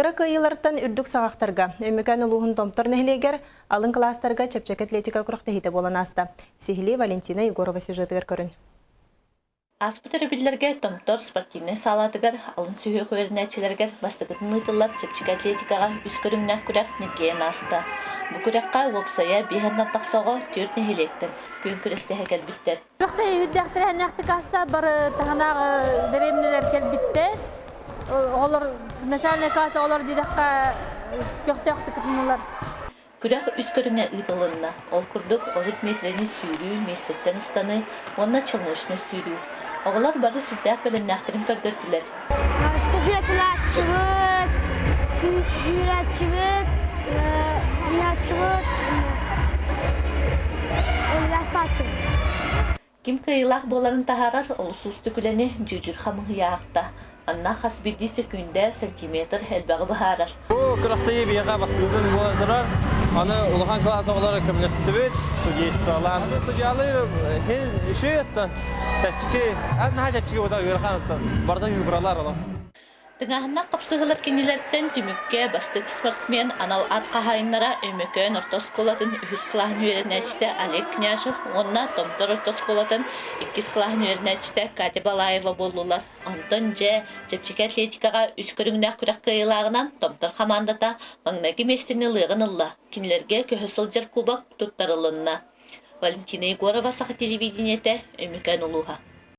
Кырык ыйылардан үрдүк сағақтарға, өмекән улуғын томтор нәхілегер, алын кластарға чепчек атлетика құрықты хейті болан аста. Сихили Валентина Егорова сюжетігер көрін. Аспытыры білдерге томтор спортивный салатыгар, алын сүйе көверінәтчілергер бастығытын ұйтылар чепчек атлетикаға үз көрімнәк күрәк нергейін аста. Бұ күрәкқа опсая бейханнан тақсауға төрт нәхілектін, көн күресті әкел біттер. Күрәкті үйдіқтірі әнәқтік аста бары тағанағы дәремнелер кел біттер. Олар начальный класса олар дидаққа көқты күтінілер. Күрәк үз көріне ұйтылынна. Ол күрдік 10 метрені сүйрүү, местеттен ұстаны, онна чылмышны сүйрүү. Оғылар бары сүрдәк бөлімнәқтірін көрдірділер. Стафеталатчыбыт, үйрәтчыбыт, Ким кыйлақ боларын тахарар, ол сұсты күләне жүрір қамығы яқта. Анна қас бірді секундә сантиметр әлбәғі бұхарар. Күрәқтайы бейға бастығыдың болардырар. Аны ұлған класс оғылары көмілістібет, судейстіғалар. Судеялыр үші еттен, тәпчіке, әдіна тәпчіке ода ғырқанаттан, бардан юбыралар ола. Тыңағына қапсығылар кенелерден түмікке бастық спортсмен анал ат қағайынлара өмекөн ортосколатын үхіз қылағын өрінәчті Олег Княжев, онна томтор ортосколатын 2 қылағын өрінәчті Катя Балаева болулар. Онтон же чепчек атлетикаға үз көріңнәк күрәк қиылағынан томтор командата маңнаги местені лығын ұлла. Кенелерге көхі сылжыр кубак тұттарылынна. Валентина Егорова сақы телевидениеті өмекөн ұлуға.